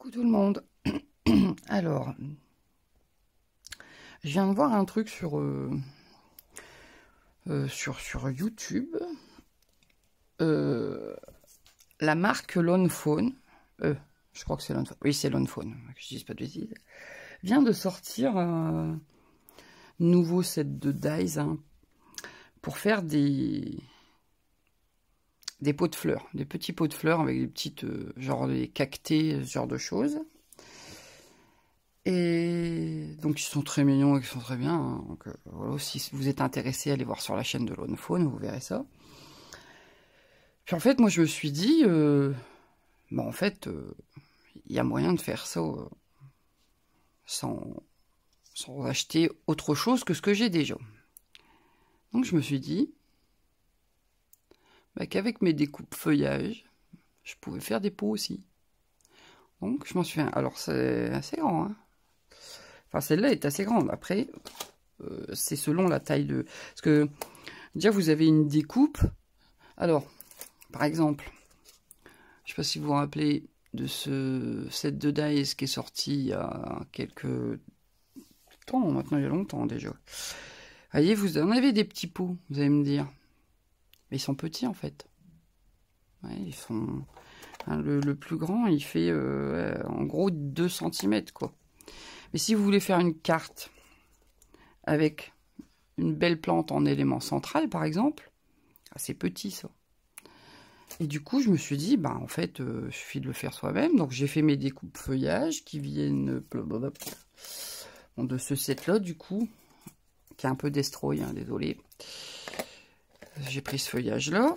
Coucou tout le monde. Alors, je viens de voir un truc sur YouTube. La marque Lone Phone, je crois que c'est Lone Phone. Oui, c'est Lone Phone, que je dise pas de bêtises, vient de sortir un nouveau set de dies pour faire des pots de fleurs, des petits pots de fleurs avec des petites, genre des cactés, ce genre de choses. Et donc ils sont très mignons et ils sont très bien. Donc voilà, si vous êtes intéressé, allez voir sur la chaîne de Lone Phone, vous verrez ça. Puis en fait, moi je me suis dit, en fait, il y a moyen de faire ça sans acheter autre chose que ce que j'ai déjà. Donc je me suis dit qu'avec mes découpes feuillage, je pouvais faire des pots aussi. Donc je m'en suis fait un. Alors c'est assez grand, hein. Enfin, celle-là est assez grande. Après, c'est selon la taille de... Parce que, déjà, vous avez une découpe. Alors, par exemple, je ne sais pas si vous vous rappelez de ce set de dies qui est sorti il y a quelques temps. Maintenant, il y a longtemps déjà. Vous voyez, vous en avez des petits pots, vous allez me dire. Mais ils sont petits, en fait. Ouais, ils sont... Hein, le plus grand, il fait en gros 2 cm, quoi. Mais si vous voulez faire une carte avec une belle plante en élément central, par exemple, c'est petit ça. Et du coup, je me suis dit, en fait, il suffit de le faire soi-même. Donc, j'ai fait mes découpes feuillage qui viennent de ce set-là, du coup, qui est un peu destroy, hein, désolé. J'ai pris ce feuillage-là.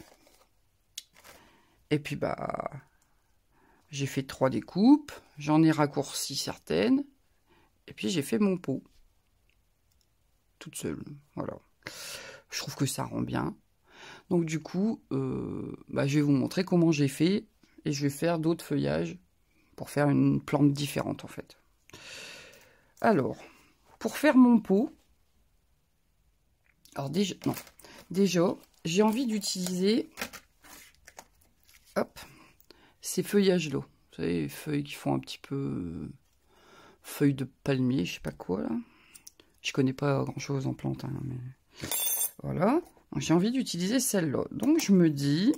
Et puis, j'ai fait 3 découpes. J'en ai raccourci certaines. Et puis j'ai fait mon pot. Toute seule. Voilà. Je trouve que ça rend bien. Donc du coup, je vais vous montrer comment j'ai fait. Et je vais faire d'autres feuillages pour faire une plante différente en fait. Alors, pour faire mon pot. Alors déjà, j'ai envie d'utiliser ces feuillages-là. Vous savez, les feuilles qui font un petit peu... feuilles de palmier, je sais pas quoi là. Je connais pas grand chose en plantes, hein, mais voilà. J'ai envie d'utiliser celle-là. Donc je me dis,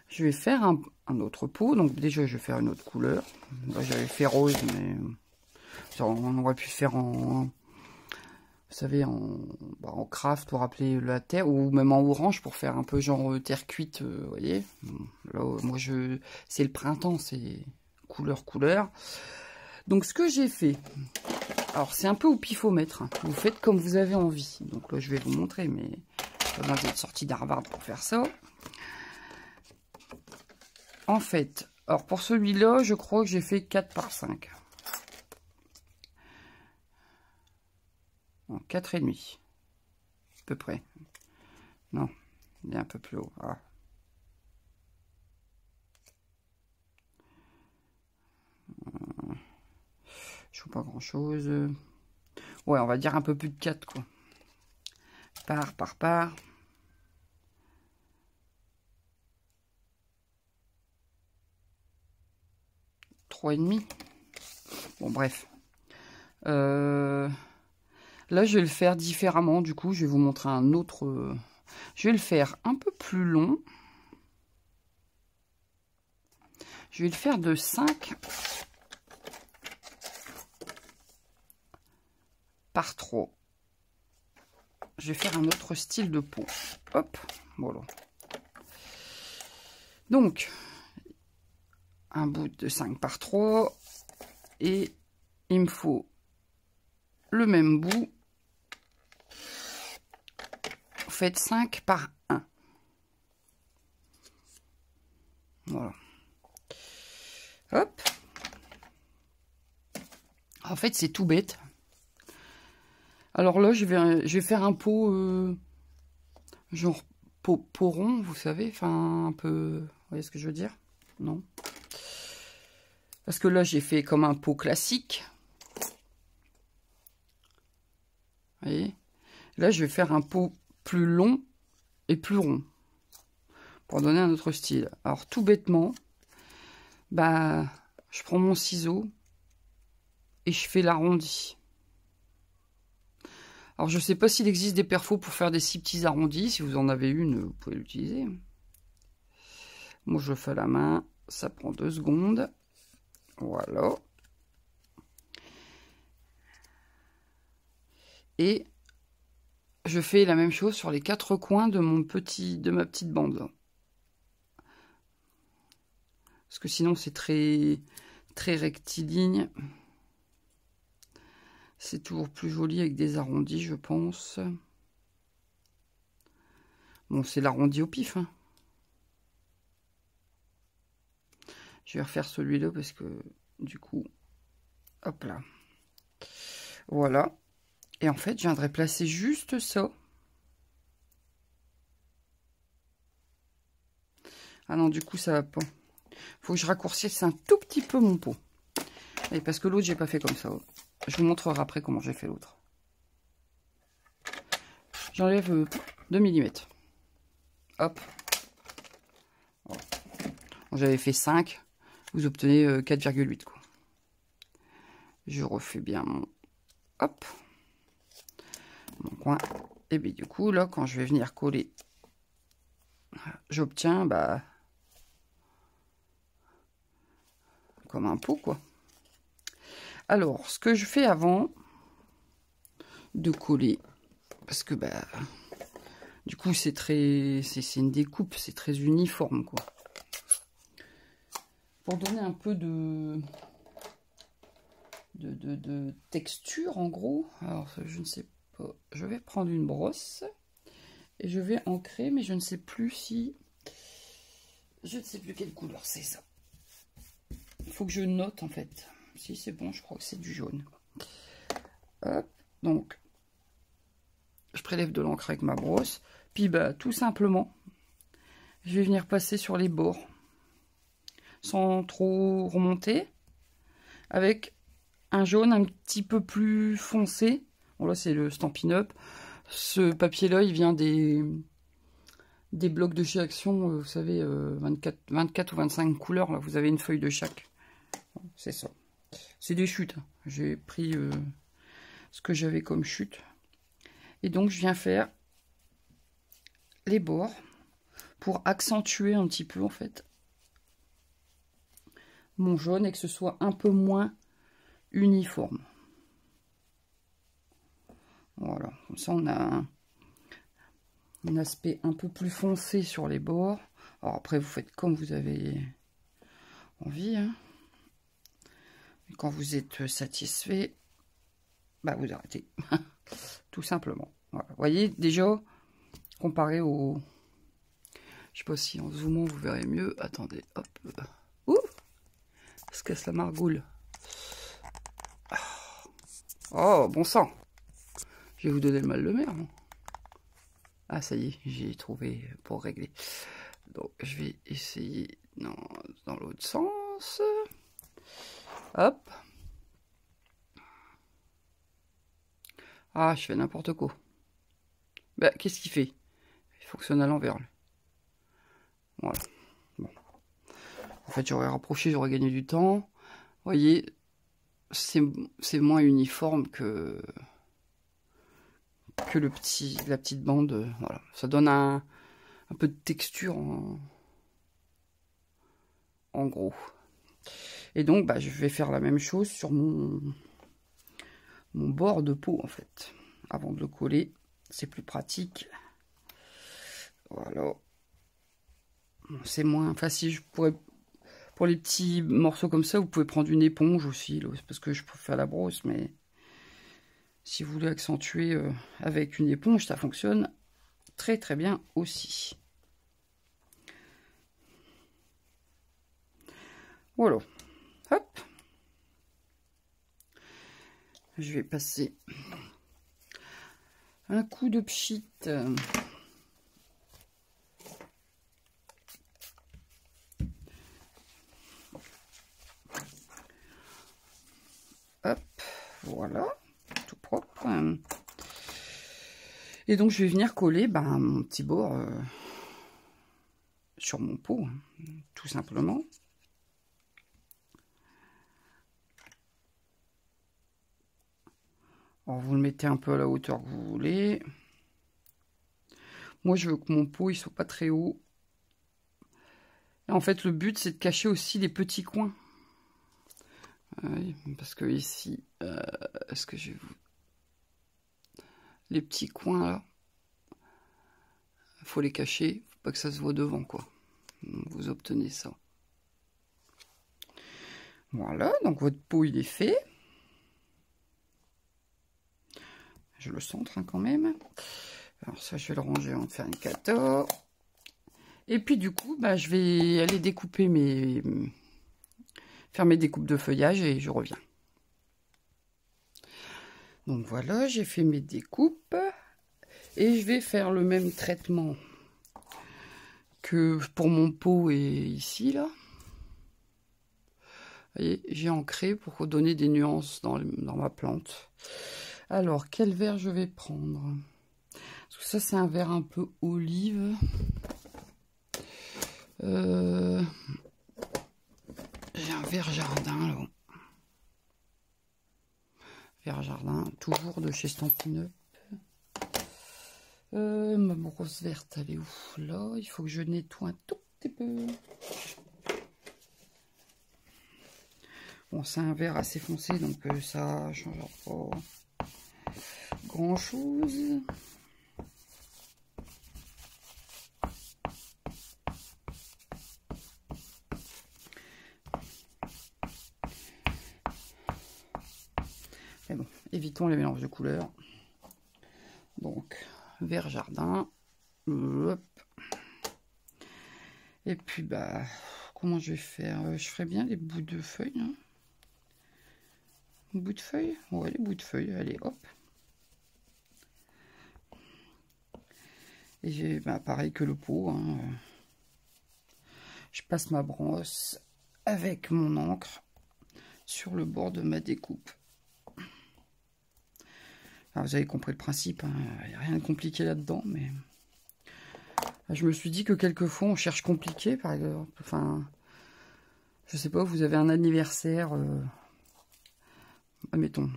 je vais faire un autre pot. Donc déjà je vais faire une autre couleur. J'avais fait rose, mais on aurait pu faire en, vous savez, en craft pour rappeler la terre, ou même en orange pour faire un peu genre terre cuite, vous voyez. Là, moi c'est le printemps, c'est couleur. Donc ce que j'ai fait, alors c'est un peu au pifomètre, hein. Vous faites comme vous avez envie. Donc là je vais vous montrer, mais pas besoin d'être sorti d'Harvard pour faire ça. En fait, alors pour celui-là, je crois que j'ai fait 4 par 5. Non, 4,5. À peu près. Non, il est un peu plus haut. Ah. Je vois pas grand chose. Ouais, on va dire un peu plus de 4, quoi. Par. 3,5. Bon, bref. Là, je vais le faire différemment. Du coup, je vais vous montrer un autre... Je vais le faire un peu plus long. Je vais le faire de 5 par 3. Je vais faire un autre style de pot. Hop, voilà. Donc, un bout de 5 par 3. Et il me faut le même bout. Vous faites 5 par 1. Voilà. Hop. En fait, c'est tout bête. Alors là, je vais faire un pot, genre pot rond, vous savez, enfin un peu, vous voyez ce que je veux dire? Non? Parce que là, j'ai fait comme un pot classique. Vous voyez? Là, je vais faire un pot plus long et plus rond. Pour donner un autre style. Alors, tout bêtement, je je prends mon ciseau et je fais l'arrondi. Alors je sais pas s'il existe des perfos pour faire des si petits arrondis. Si vous en avez une, vous pouvez l'utiliser. Moi je le fais à la main, ça prend 2 secondes. Voilà. Et je fais la même chose sur les 4 coins de ma petite bande. Parce que sinon c'est très rectiligne. C'est toujours plus joli avec des arrondis, je pense. Bon, c'est l'arrondi au pif. Hein. Je vais refaire celui-là parce que du coup, hop là. Voilà. Et en fait, je viendrai placer juste ça. Ah non, du coup, ça va pas. Faut que je raccourcisse un tout petit peu mon pot. Et parce que l'autre, j'ai pas fait comme ça. Je vous montrerai après comment j'ai fait l'autre. J'enlève 2 mm. Hop. Voilà. J'avais fait 5. Vous obtenez 4,8 quoi. Je refais bien mon... Hop. Mon coin. Et bien du coup, là, quand je vais venir coller, j'obtiens, bah... comme un pot, quoi. Alors, ce que je fais avant de coller, parce que, bah... Du coup, c'est très... C'est une découpe, c'est très uniforme, quoi. Pour donner un peu de texture, en gros. Alors, je ne sais pas. Je vais prendre une brosse et je vais ancrer, mais je ne sais plus si... Je ne sais plus quelle couleur c'est, ça. Il faut que je note, en fait. Si c'est bon, je crois que c'est du jaune. Hop, donc... Je prélève de l'encre avec ma brosse. Puis, bah, tout simplement, je vais venir passer sur les bords. Sans trop remonter. Avec un jaune un petit peu plus foncé. Bon, là, c'est le Stampin' Up. Ce papier-là, il vient des blocs de chez Action. Vous savez, 24 ou 25 couleurs. Là, vous avez une feuille de chaque. C'est ça. C'est des chutes. J'ai pris ce que j'avais comme chute. Et donc, je viens faire les bords pour accentuer un petit peu, en fait, mon jaune et que ce soit un peu moins uniforme. Voilà, comme ça on a un aspect un peu plus foncé sur les bords. Alors après vous faites comme vous avez envie. Hein. Et quand vous êtes satisfait, bah vous arrêtez. Tout simplement. Voilà. Vous voyez déjà, comparé au... Je sais pas si en zoomant vous verrez mieux. Attendez, hop. Ouh, ça se casse la margoule. Oh, bon sang. Je vais vous donner le mal de mer. Hein. Ah, ça y est, j'ai trouvé pour régler. Donc, je vais essayer dans l'autre sens. Hop. Ah, je fais n'importe quoi. Bah, qu'est-ce qu'il fait? Il fonctionne à l'envers. Voilà. Bon. En fait, j'aurais rapproché, j'aurais gagné du temps. Vous voyez, c'est moins uniforme que la petite bande. Voilà. Ça donne un peu de texture en gros. Et donc, bah, je vais faire la même chose sur mon bord de peau, en fait. Avant de le coller, c'est plus pratique. Voilà. C'est moins facile. Je pourrais, pour les petits morceaux comme ça, vous pouvez prendre une éponge aussi. Là, parce que je peux faire la brosse, mais si vous voulez accentuer avec une éponge, ça fonctionne très très bien aussi. Voilà. Hop. Je vais passer un coup de pchit. Hop, voilà, tout propre. Et donc, je vais venir coller mon petit bord sur mon pot, tout simplement. Alors vous le mettez un peu à la hauteur que vous voulez. Moi je veux que mon pot il soit pas très haut. Et en fait le but c'est de cacher aussi les petits coins. Oui, parce que ici, est-ce que je vais vous... Les petits coins là, faut les cacher, faut pas que ça se voit devant quoi. Vous obtenez ça. Voilà, donc votre pot il est fait. Je le centre hein, quand même. Alors ça je vais le ranger avant de faire une cata. Et puis du coup, bah, je vais aller découper faire mes découpes de feuillage et je reviens. Donc voilà, j'ai fait mes découpes. Et je vais faire le même traitement que pour mon pot et ici là. Vous voyez, j'ai ancré pour donner des nuances dans ma plante. Alors, quel verre je vais prendre? Parce que ça, c'est un verre un peu olive. J'ai un verre jardin là. Verre jardin, toujours de chez Stampin' Up. Ma brosse verte, elle est où? Là, il faut que je nettoie un tout petit peu. Bon, c'est un verre assez foncé, donc ça ne changera pas grand-chose. Mais bon, évitons les mélanges de couleurs. Donc, vert jardin. Hop. Et puis, bah, comment je vais faire? Je ferai bien les bouts de feuilles. Hein. Bouts de feuilles? Ouais, les bouts de feuilles. Allez, hop. Et j'ai, bah, pareil que le pot. Hein. Je passe ma brosse avec mon encre sur le bord de ma découpe. Alors, vous avez compris le principe. Il n'y a rien de compliqué là-dedans, mais... Je me suis dit que quelquefois on cherche compliqué, par exemple. Enfin, je sais pas, vous avez un anniversaire, admettons,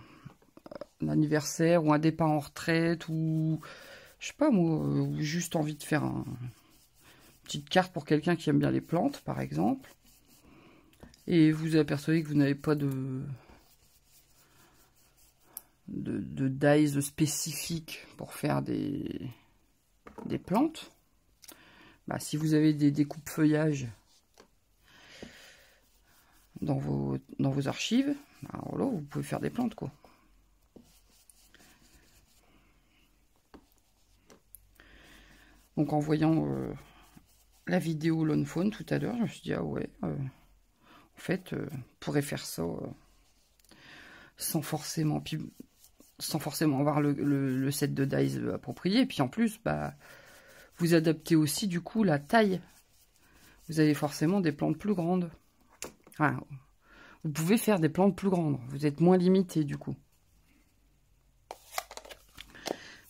un anniversaire ou un départ en retraite ou je sais pas moi, ou juste envie de faire une petite carte pour quelqu'un qui aime bien les plantes, par exemple. Et vous apercevez que vous n'avez pas de dies spécifiques pour faire des plantes. Bah, si vous avez des découpes feuillage dans vos archives, alors là, vous pouvez faire des plantes, quoi. Donc, en voyant la vidéo Lawn Fawn tout à l'heure, je me suis dit, ah ouais, en fait, on pourrait faire ça sans forcément avoir le set de dies approprié. Et puis, en plus, bah... vous adaptez aussi du coup la taille. Vous avez forcément des plantes plus grandes. Enfin, vous pouvez faire des plantes plus grandes. Vous êtes moins limité du coup.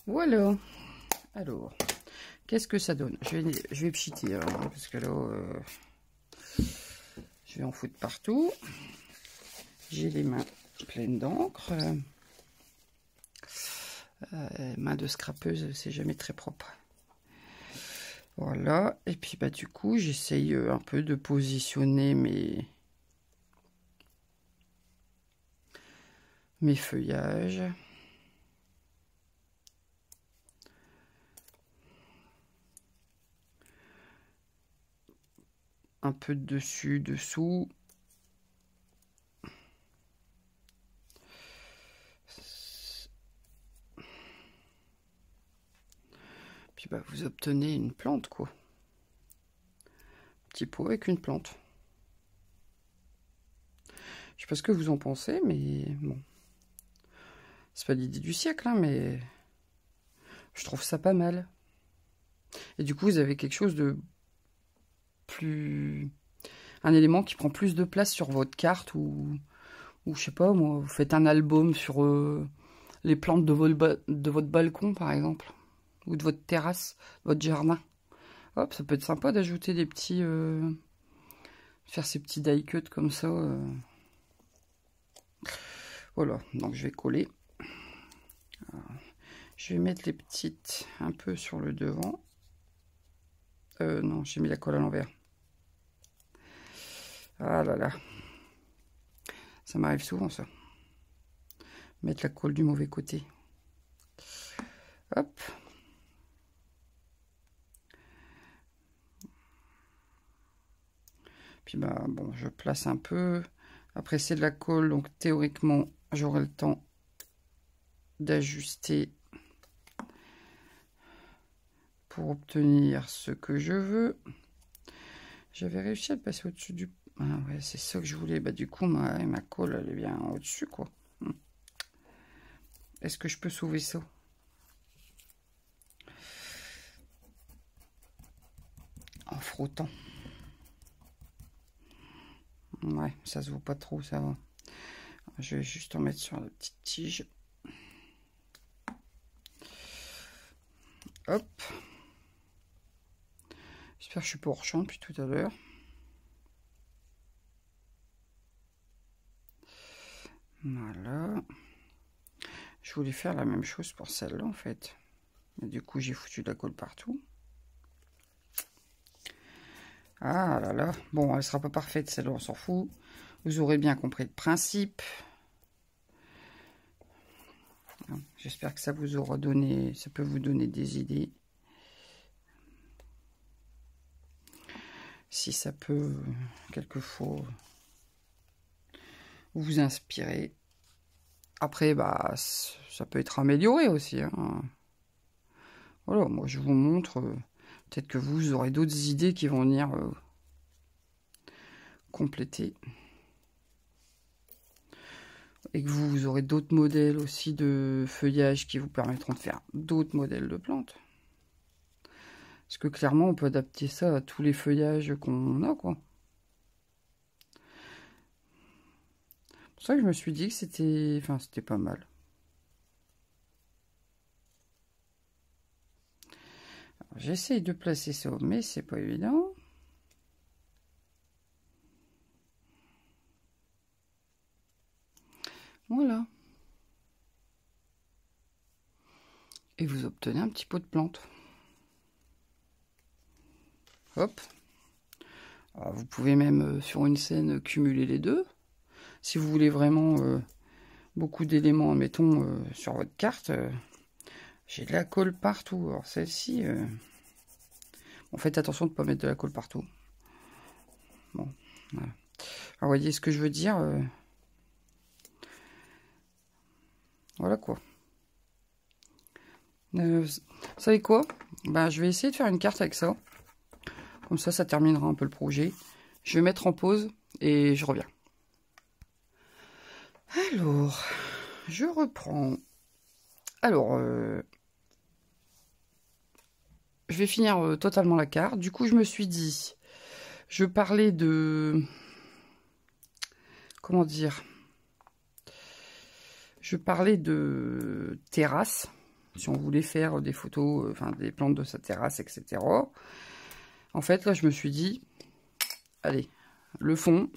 Voilà. Alors, qu'est-ce que ça donne? Je vais pchiter hein, parce que là, je vais en foutre partout. J'ai les mains pleines d'encre. Main de scrapeuse, c'est jamais très propre. Voilà, et puis bah du coup j'essaye un peu de positionner mes feuillages. Un peu de dessus, dessous. Puis bah vous obtenez une plante quoi. Petit pot avec une plante. Je sais pas ce que vous en pensez, mais bon. C'est pas l'idée du siècle, hein, mais je trouve ça pas mal. Et du coup, vous avez quelque chose de plus... un élément qui prend plus de place sur votre carte ou je sais pas, moi, vous faites un album sur les plantes de votre balcon, par exemple. Ou de votre terrasse, votre jardin. Hop, ça peut être sympa d'ajouter des petits... faire ces petits die cuts comme ça. Voilà, donc je vais coller. Je vais mettre les petites un peu sur le devant. Non, j'ai mis la colle à l'envers. Ah là là. Ça m'arrive souvent, ça. Mettre la colle du mauvais côté. Hop. Puis bah bon, je place un peu. Après c'est de la colle, donc théoriquement j'aurai le temps d'ajuster pour obtenir ce que je veux. J'avais réussi à le passer au-dessus du... Ah ouais, c'est ça que je voulais. Bah du coup ma colle elle est bien au-dessus quoi. Est-ce que je peux sauver ça? En frottant. Ouais, ça se voit pas trop, ça va. Je vais juste en mettre sur la petite tige. Hop. J'espère que je suis pas hors champ depuis tout à l'heure. Voilà. Je voulais faire la même chose pour celle-là en fait. Mais du coup j'ai foutu de la colle partout. Ah là là. Bon, elle sera pas parfaite celle-là, on s'en fout. Vous aurez bien compris le principe. J'espère que ça vous aura donné, ça peut vous donner des idées. Si ça peut quelquefois vous inspirer. Après, bah, ça peut être amélioré aussi. Hein. Voilà, moi je vous montre. Peut-être que vous aurez d'autres idées qui vont venir compléter. Et que vous aurez d'autres modèles aussi de feuillage qui vous permettront de faire d'autres modèles de plantes. Parce que clairement, on peut adapter ça à tous les feuillages qu'on a, quoi. C'est pour ça que je me suis dit que c'était... Enfin, c'était pas mal. J'essaye de placer ça, mais c'est pas évident. Voilà. Et vous obtenez un petit pot de plante. Hop. Alors, vous pouvez même, sur une scène, cumuler les deux. Si vous voulez vraiment beaucoup d'éléments, mettons, sur votre carte, j'ai de la colle partout. Alors, celle-ci... Bon, faites attention de ne pas mettre de la colle partout. Bon, voilà. Alors, vous voyez ce que je veux dire voilà quoi. Vous savez quoi? Ben, je vais essayer de faire une carte avec ça. Comme ça terminera un peu le projet. Je vais mettre en pause et je reviens. Alors, je reprends. Alors, je vais finir totalement la carte. Du coup, je me suis dit, je parlais de... Comment dire? Je parlais de terrasse. Si on voulait faire des photos, enfin des plantes de sa terrasse, etc. En fait, là, je me suis dit, allez, le fond,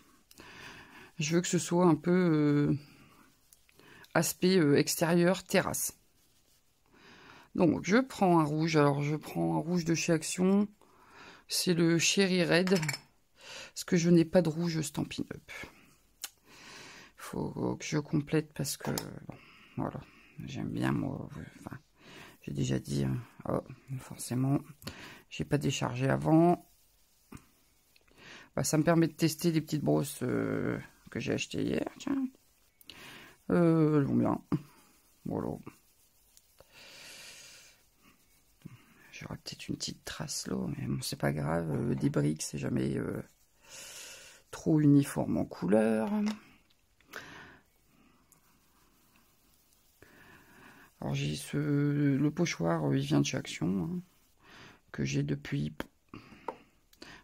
je veux que ce soit un peu aspect extérieur terrasse. Donc, je prends un rouge. Alors, je prends un rouge de chez Action. C'est le Cherry Red. Parce que je n'ai pas de rouge Stampin' Up. Il faut que je complète parce que, bon, voilà, j'aime bien, moi. Enfin, j'ai déjà dit, hein, oh, forcément, j'ai pas déchargé avant. Bah, ça me permet de tester les petites brosses que j'ai achetées hier. Tiens. Elles vont bien. Voilà. J'aurai peut-être une petite trace là, mais bon, c'est pas grave. Des briques, c'est jamais trop uniforme en couleur. Alors j'ai le pochoir, il vient de chez Action, hein, que j'ai depuis...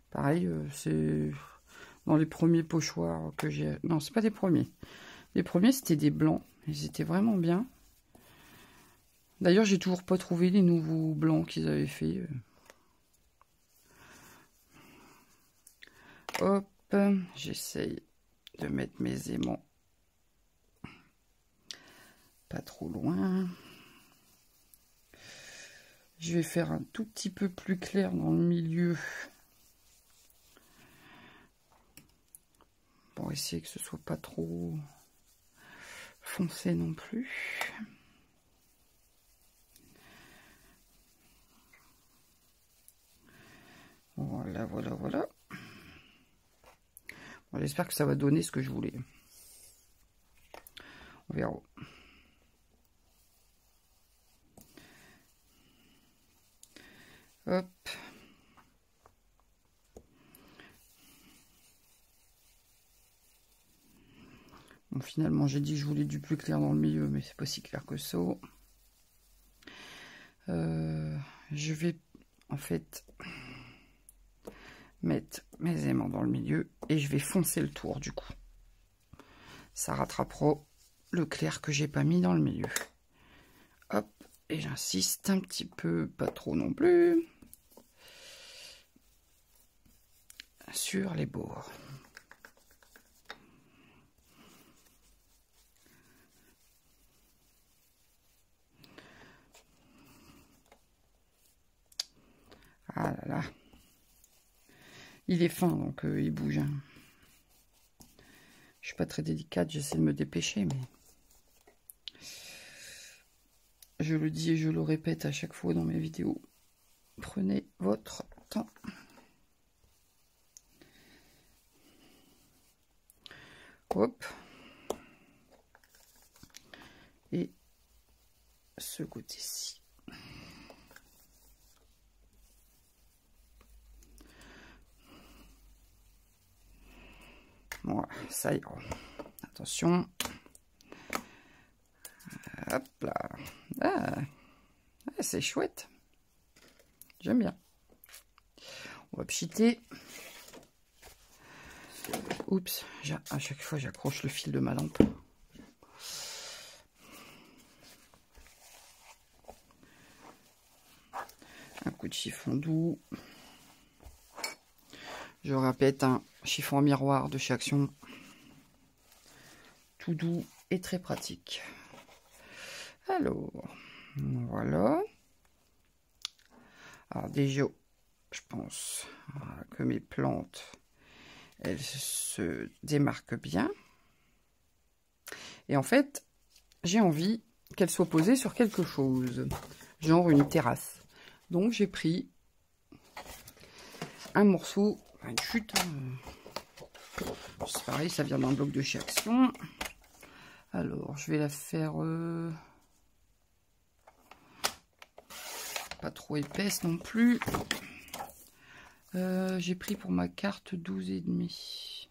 Pareil, c'est dans les premiers pochoirs que j'ai... Non, c'est pas des premiers. Les premiers, c'était des blancs. Ils étaient vraiment bien. D'ailleurs, j'ai toujours pas trouvé les nouveaux blancs qu'ils avaient fait. Hop, j'essaye de mettre mes aimants pas trop loin. Je vais faire un tout petit peu plus clair dans le milieu. Pour essayer que ce soit pas trop foncé non plus. Voilà, voilà, voilà. Bon, j'espère que ça va donner ce que je voulais. On verra. Hop. Bon, finalement, j'ai dit que je voulais du plus clair dans le milieu, mais c'est pas si clair que ça. Je vais en fait mettre mes aimants dans le milieu et je vais foncer le tour du coup. Ça rattrapera le clair que j'ai pas mis dans le milieu. Hop, et j'insiste un petit peu, pas trop non plus, sur les bords. Ah là là. Il est fin, donc il bouge. Hein. Je suis pas très délicate, j'essaie de me dépêcher, mais... Je le dis et je le répète à chaque fois dans mes vidéos. Prenez votre temps. Hop. Et ce côté-ci. Voilà, ça y est. Attention. Hop là. Ah, c'est chouette. J'aime bien. On va pchiter. Oups, à chaque fois j'accroche le fil de ma lampe. Un coup de chiffon doux. Je répète, un chiffon en miroir de chez Action. Tout doux et très pratique. Alors, voilà. Alors déjà, je pense que mes plantes, elles se démarquent bien. Et en fait, j'ai envie qu'elles soient posées sur quelque chose, genre une terrasse. Donc j'ai pris un morceau, une chute. C'est pareil, ça vient d'un bloc de chez Action. Alors, je vais la faire pas trop épaisse non plus. J'ai pris pour ma carte 12,5.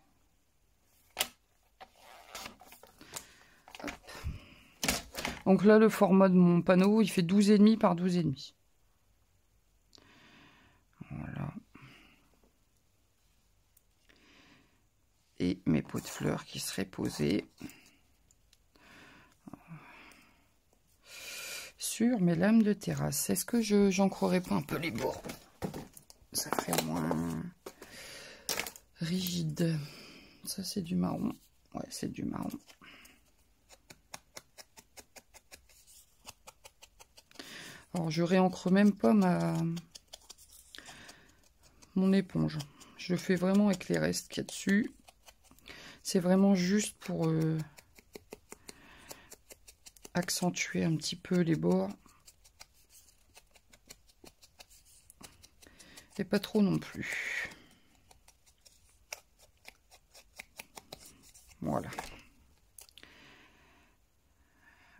Donc là, le format de mon panneau, il fait 12,5 par 12,5. Voilà. Et mes pots de fleurs qui seraient posés sur mes lames de terrasse. Est-ce que j'encrerai pas un peu les bords? Ça ferait moins rigide. Ça, c'est du marron. Ouais, c'est du marron. Alors, je réencre même pas mon éponge. Je le fais vraiment avec les restes qu'il y a dessus. C'est vraiment juste pour accentuer un petit peu les bords. Et pas trop non plus. Voilà.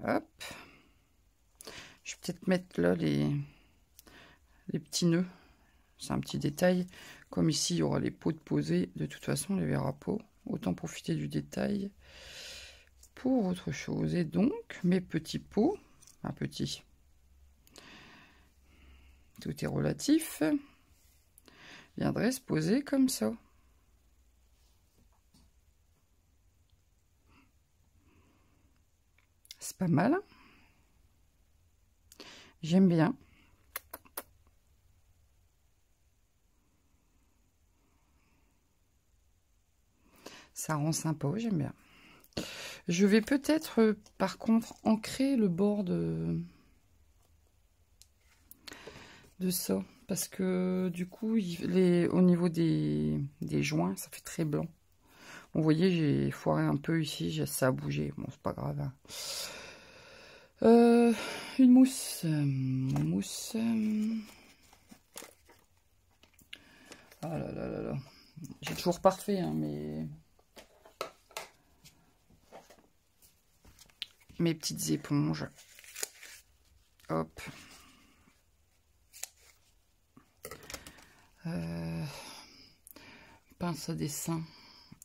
Hop. Je vais peut-être mettre là les petits nœuds. C'est un petit détail. Comme ici, il y aura les pots de poser. De toute façon, on les verra pas. Autant profiter du détail pour autre chose. Et donc, mes petits pots, un petit, tout est relatif, viendraient se poser comme ça. C'est pas mal. J'aime bien. Ça rend sympa, j'aime bien. Je vais peut-être, par contre, ancrer le bord de de ça. Parce que du coup, au niveau des joints, ça fait très blanc. Vous voyez, j'ai foiré un peu ici, ça a bougé. Bon, c'est pas grave. Hein. Une mousse. Ah là là là là. J'ai toujours parfait, hein, mais... Mes petites éponges. Hop. Pince à dessin.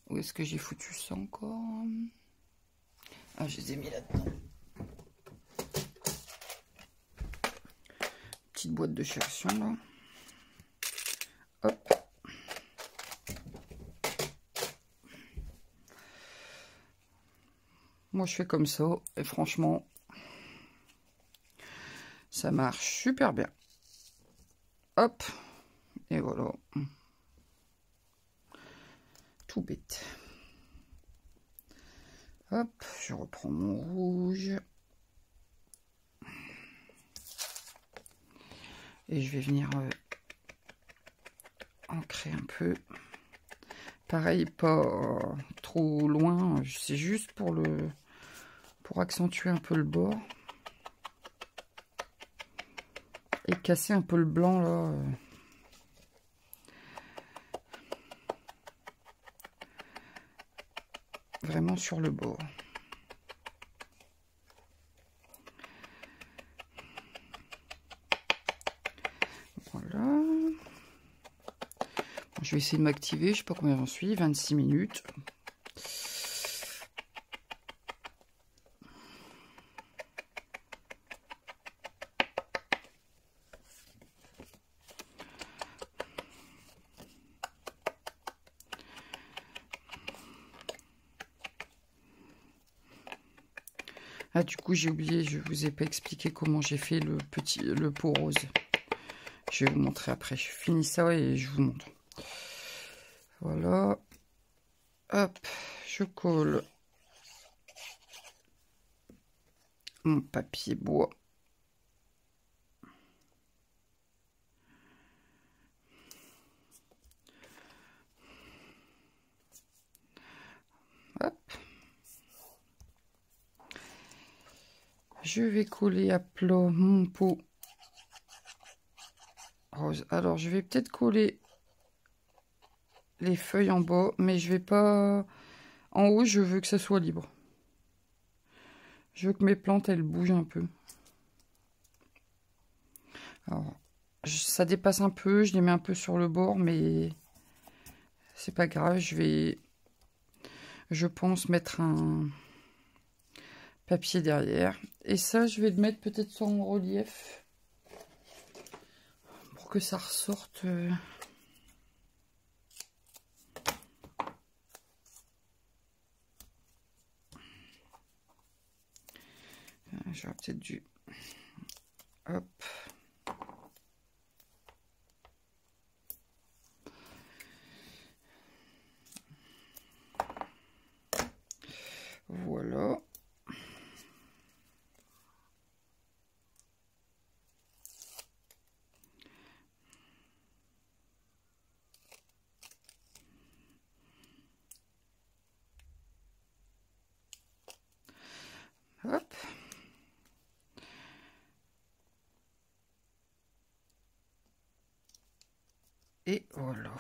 Où est-ce que j'ai foutu ça encore? Ah, je les ai mis là-dedans. Petite boîte de cherchon, là. Hop. Moi, je fais comme ça. Et franchement, ça marche super bien. Hop. Et voilà. Tout bête. Hop, je reprends mon rouge. Et je vais venir ancrer un peu. Pareil, pas trop loin. C'est juste pour accentuer un peu le bord. Et casser un peu le blanc là. Vraiment sur le bord. Voilà. Bon, je vais essayer de m'activer. Je sais pas combien j'en suis. 26 minutes. Ah, du coup, j'ai oublié, je vous ai pas expliqué comment j'ai fait le pot rose. Je vais vous montrer après. Je finis ça et je vous montre. Voilà. Hop, je colle mon papier bois. Hop. Je vais coller à plat mon pot rose. Alors, je vais peut-être coller les feuilles en bas, mais je vais pas... En haut, je veux que ça soit libre. Je veux que mes plantes, elles bougent un peu. Alors, ça dépasse un peu, je les mets un peu sur le bord, mais c'est pas grave. Je vais, je pense, mettre un papier derrière. Et ça, je vais le mettre peut-être en relief pour que ça ressorte. J'aurais peut-être dû... Hop. Voilà. Hop. Et voilà.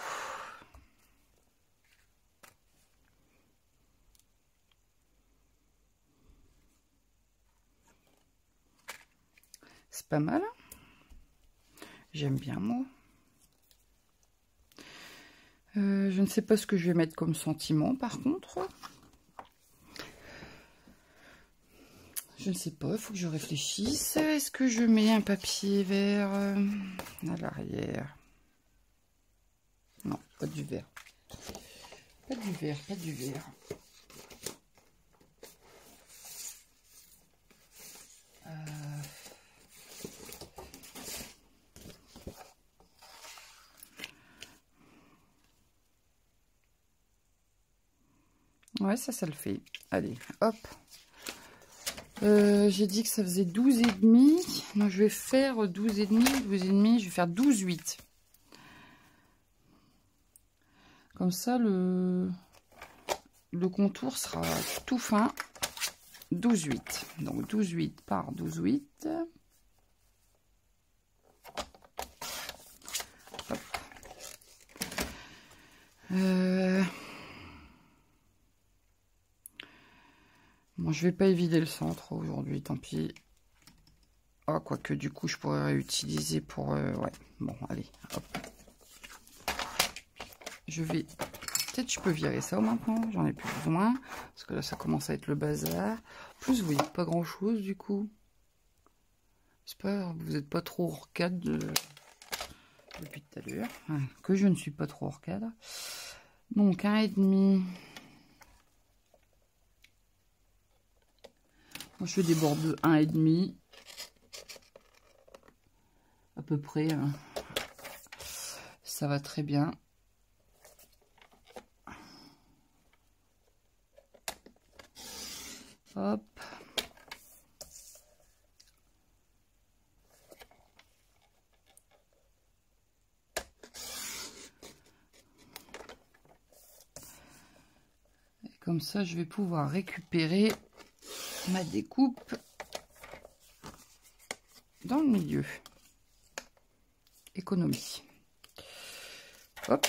C'est pas mal. J'aime bien, moi. Je ne sais pas ce que je vais mettre comme sentiment, par contre. Je ne sais pas, il faut que je réfléchisse. Est-ce que je mets un papier vert à l'arrière? Non, pas du vert. Pas du vert, pas du vert. Ouais, ça le fait. Allez, hop. J'ai dit que ça faisait 12,5. Donc je vais faire 12,5, je vais faire 12,8. Comme ça, le contour sera tout fin. 12,8. Donc 12,8 par 12,8. Bon, je vais pas évider le centre aujourd'hui, tant pis. Ah, quoique du coup, je pourrais réutiliser pour... ouais, bon, allez, hop. Je vais... Peut-être je peux virer ça maintenant, j'en ai plus besoin. Parce que là, ça commence à être le bazar. En plus, vous voyez pas grand-chose, du coup. J'espère que vous n'êtes pas trop hors cadre depuis tout à l'heure. Enfin, que je ne suis pas trop hors cadre. Donc, 1,5. Moi, je fais des bords de 1,5. À peu près. Hein. Ça va très bien. Hop. Et comme ça, je vais pouvoir récupérer ma découpe dans le milieu. Économie. Hop.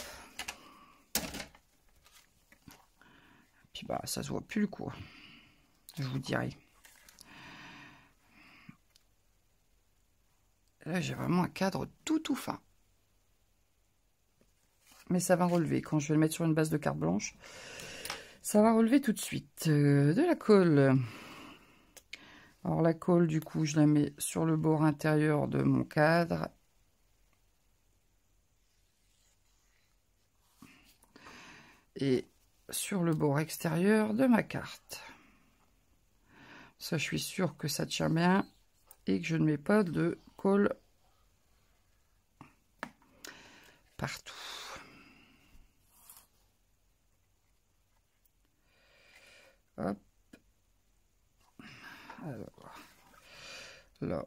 Puis bah, ça se voit plus le coup. Je vous dirai. Là, j'ai vraiment un cadre tout fin. Mais ça va relever. Quand je vais le mettre sur une base de carte blanche, ça va relever tout de suite. De la colle. Alors la colle, du coup, je la mets sur le bord intérieur de mon cadre. Et sur le bord extérieur de ma carte. Ça, je suis sûre que ça tient bien et que je ne mets pas de colle partout. Hop. Alors, là,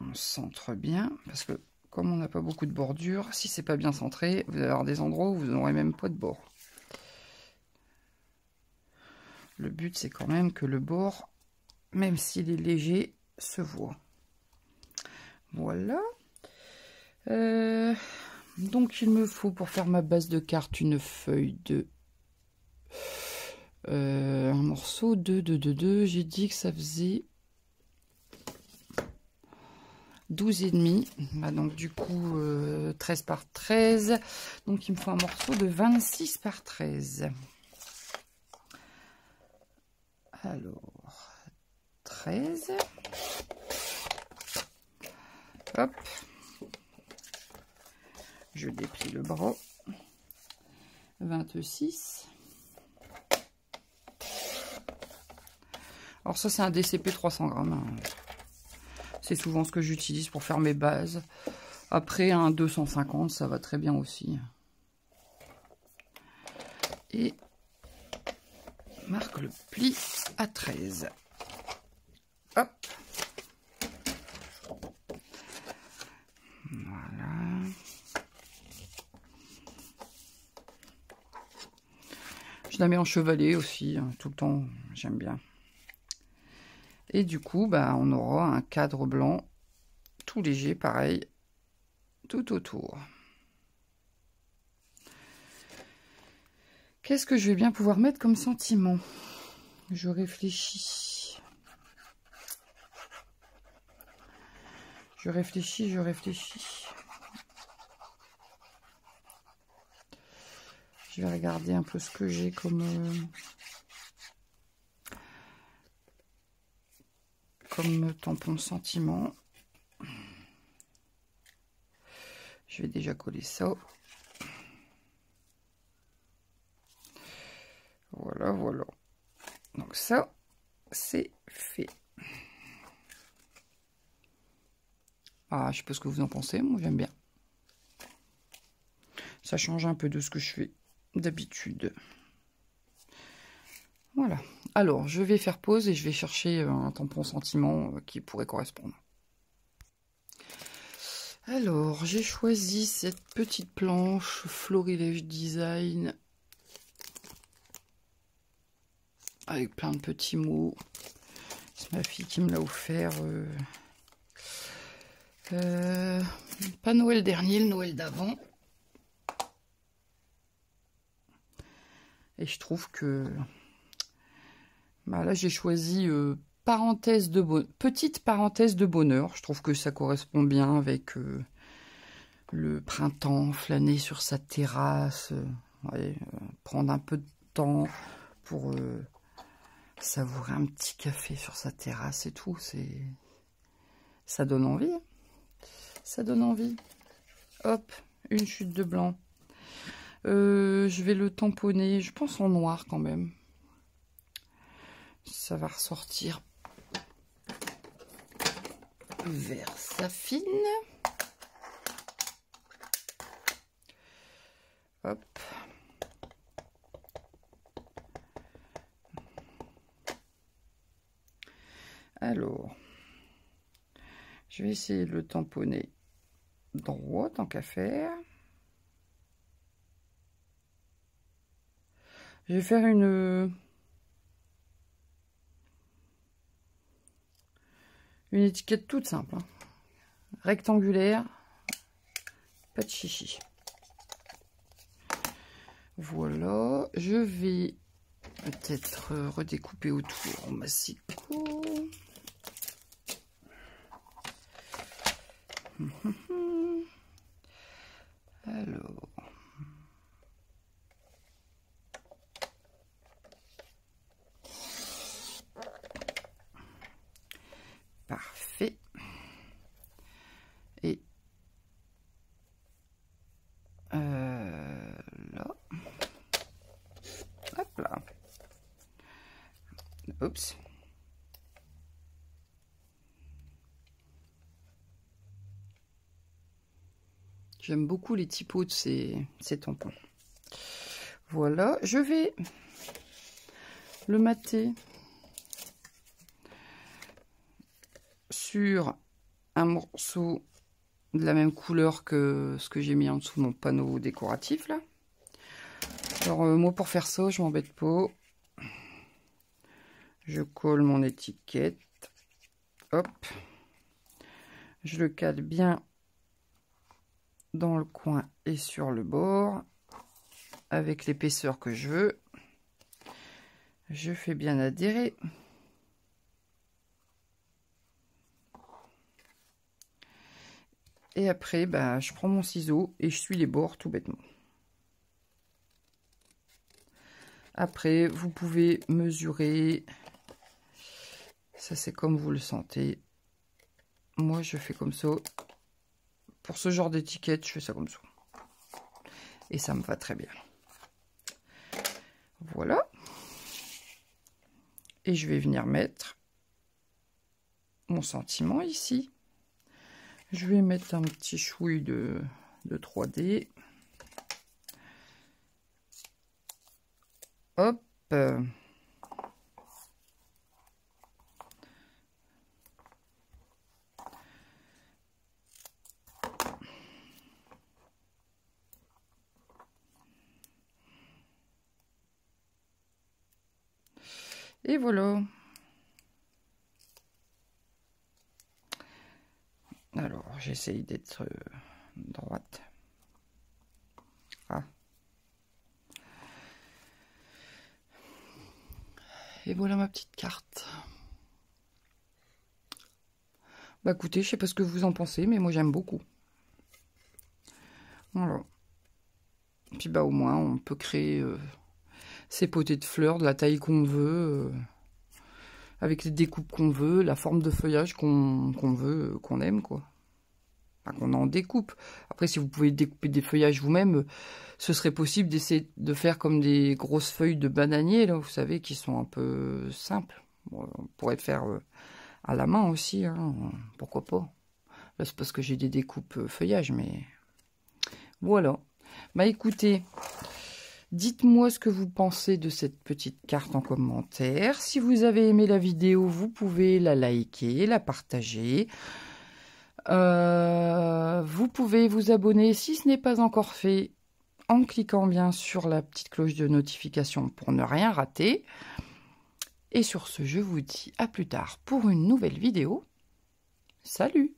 on centre bien parce que comme on n'a pas beaucoup de bordure, si c'est pas bien centré, vous allez avoir des endroits où vous n'aurez même pas de bord. Le but, c'est quand même que le bord, même s'il est léger, se voit. Voilà. Donc, il me faut pour faire ma base de carte une feuille de... un morceau de... J'ai dit que ça faisait 12,5. Bah, donc, du coup, 13 par 13. Donc, il me faut un morceau de 26 par 13. Alors, 13. Hop. Je déplie le bras. 26. Alors ça, c'est un DCP 300 grammes. Hein. C'est souvent ce que j'utilise pour faire mes bases. Après, un 250, ça va très bien aussi. Et marque le pli à 13. Hop. Voilà. Je la mets en chevalet aussi, hein, tout le temps, j'aime bien. Et du coup, bah, on aura un cadre blanc tout léger, pareil, tout autour. Qu'est-ce que je vais bien pouvoir mettre comme sentiment? Je réfléchis. Je réfléchis. Je vais regarder un peu ce que j'ai comme tampon sentiment. Je vais déjà coller ça. Voilà, voilà. Donc ça, c'est fait. Ah, je sais pas ce que vous en pensez, moi j'aime bien. Ça change un peu de ce que je fais d'habitude. Voilà. Alors, je vais faire pause et je vais chercher un tampon sentiment qui pourrait correspondre. Alors, j'ai choisi cette petite planche Florilège Design avec plein de petits mots. C'est ma fille qui me l'a offert. Pas Noël dernier, le Noël d'avant. Et je trouve que bah là j'ai choisi petite parenthèse de bonheur. Je trouve que ça correspond bien avec le printemps, flâner sur sa terrasse, prendre un peu de temps pour savourer un petit café sur sa terrasse et tout. Ça donne envie. Ça donne envie. Hop, une chute de blanc. Je vais le tamponner, je pense en noir quand même. Ça va ressortir vert saphine. Hop. Alors, je vais essayer de le tamponner droit tant qu'à faire. Je vais faire une étiquette toute simple, hein. Rectangulaire, pas de chichi. Voilà, je vais peut-être redécouper autour massicot. Alors, parfait. Et là, hop là. Oups. J'aime beaucoup les typos de ces tampons. Voilà, je vais le mater sur un morceau de la même couleur que ce que j'ai mis en dessous de mon panneau décoratif là. Alors moi pour faire ça, je m'embête pas. Je colle mon étiquette. Hop. Je le cale bien dans le coin et sur le bord avec l'épaisseur que je veux. Je fais bien adhérer. Et après, bah, je prends mon ciseau et je suis les bords tout bêtement. Après, vous pouvez mesurer. Ça, c'est comme vous le sentez. Moi, je fais comme ça. Pour ce genre d'étiquette, je fais ça comme ça. Et ça me va très bien. Voilà. Et je vais venir mettre mon sentiment ici. Je vais mettre un petit chouï de 3D. Hop. Et voilà. Alors, j'essaye d'être droite. Ah. Et voilà ma petite carte. Bah écoutez, je sais pas ce que vous en pensez, mais moi j'aime beaucoup. Voilà. Puis bah au moins on peut créer ces potées de fleurs de la taille qu'on veut, avec les découpes qu'on veut, la forme de feuillage qu'on veut, qu'on aime quoi. Enfin, qu'on en découpe. Après si vous pouvez découper des feuillages vous-même, ce serait possible d'essayer de faire comme des grosses feuilles de bananier là, vous savez, qui sont un peu simples. Bon, on pourrait le faire à la main aussi, hein, pourquoi pas. Là c'est parce que j'ai des découpes feuillage, mais voilà. Bah écoutez, Dites-moi ce que vous pensez de cette petite carte en commentaire. Si vous avez aimé la vidéo, vous pouvez la liker, la partager. Vous pouvez vous abonner si ce n'est pas encore fait en cliquant bien sur la petite cloche de notification pour ne rien rater. Et sur ce, je vous dis à plus tard pour une nouvelle vidéo. Salut!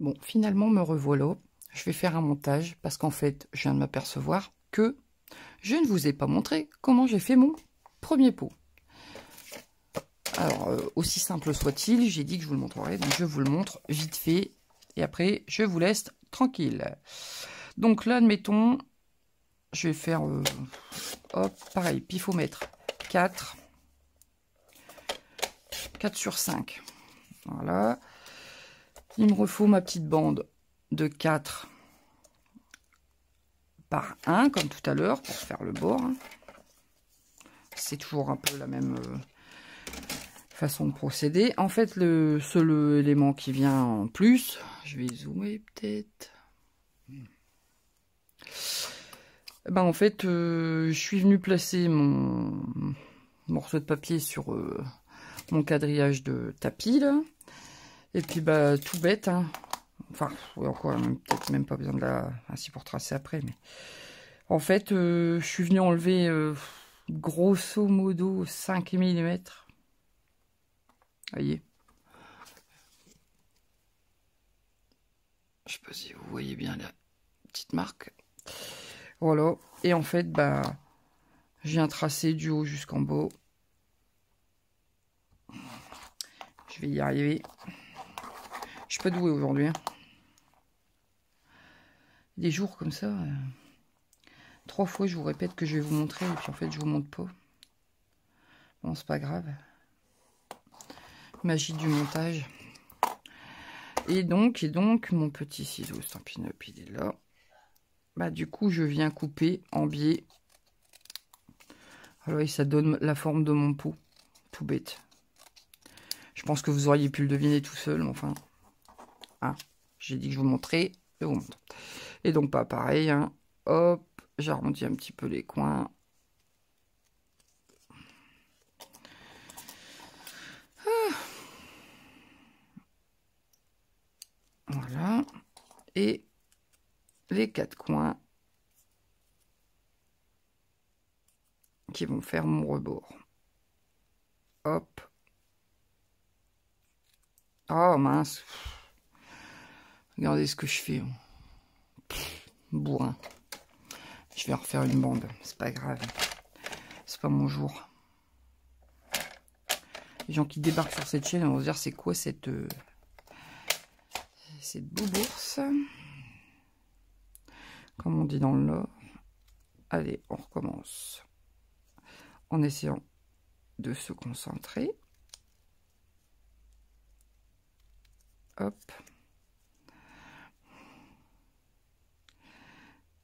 Bon, finalement, me revoilà. Je vais faire un montage parce qu'en fait, je viens de m'apercevoir que je ne vous ai pas montré comment j'ai fait mon premier pot. Alors, aussi simple soit-il, j'ai dit que je vous le montrerai, donc je vous le montre vite fait. Et après, je vous laisse tranquille. Donc là, admettons, je vais faire, hop, pareil, pifomètre 4 sur 5. Voilà. Il me refaut ma petite bande de 4 par 1, comme tout à l'heure, pour faire le bord. C'est toujours un peu la même façon de procéder. En fait, le seul élément qui vient en plus, je vais zoomer peut-être. Ben, en fait, je suis venu placer mon morceau de papier sur mon quadrillage de tapis, là. Et puis, bah, tout bête, hein. Enfin, encore, peut-être même pas besoin de la... Ainsi pour tracer après, mais... En fait, je suis venu enlever, grosso modo, 5 mm. Voyez. Je sais pas si vous voyez bien la petite marque. Voilà. Et en fait, bah, je viens tracer du haut jusqu'en bas. Je vais y arriver. Je suis pas douée aujourd'hui. Hein. Des jours comme ça. 3 fois, je vous répète que je vais vous montrer. Et puis en fait, je vous montre pas. Bon, c'est pas grave. Magie du montage. Et donc, mon petit ciseau Stampin' Up, il est là. Bah, du coup, je viens couper en biais. Alors, et ça donne la forme de mon pot. Tout bête. Je pense que vous auriez pu le deviner tout seul, mais enfin... Hein, j'ai dit que je vous montrais, je vous montre. Et donc, pas pareil, hein. Hop, j'arrondis un petit peu les coins. Ah. Voilà. Et les 4 coins qui vont faire mon rebord. Hop. Oh mince. Regardez ce que je fais. Bourrin. Je vais refaire une bande. C'est pas grave. C'est pas mon jour. Les gens qui débarquent sur cette chaîne vont se dire c'est quoi cette boubourse. Comme on dit dans le Nord. Allez, on recommence. En essayant de se concentrer. Hop.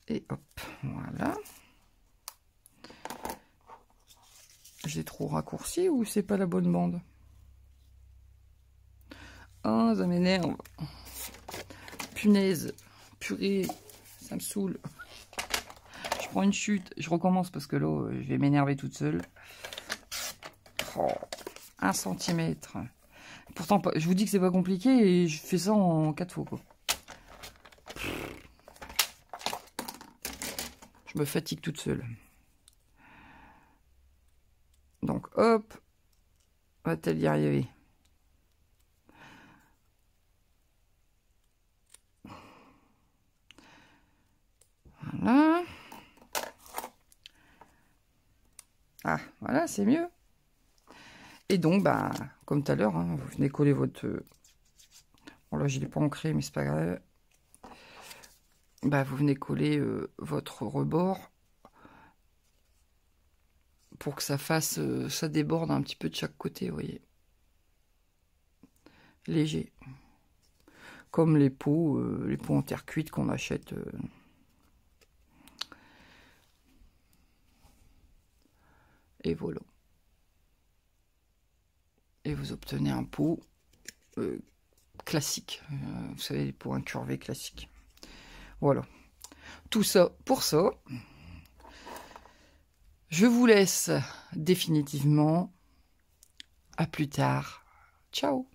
Et hop, voilà. J'ai trop raccourci ou c'est pas la bonne bande? Oh, ça m'énerve. Punaise, purée, ça me saoule. Je prends une chute, je recommence parce que là, je vais m'énerver toute seule. Oh, 1 cm. Pourtant, je vous dis que c'est pas compliqué et je fais ça en 4 fois, quoi. Je me fatigue toute seule. Donc, hop, va-t-elle y arriver? Voilà. Ah, voilà, c'est mieux. Et donc, bah, comme tout à l'heure, hein, vous venez coller votre... Bon, là, je ne l'ai pas ancré, mais c'est pas grave. Bah, vous venez coller votre rebord pour que ça fasse... ça déborde un petit peu de chaque côté, vous voyez. Léger. Comme les pots en terre cuite qu'on achète... Et voilà. Et vous obtenez un pot classique. Vous savez, les pots incurvés classiques. Voilà. tout ça pour ça. Je vous laisse définitivement. À plus tard. Ciao.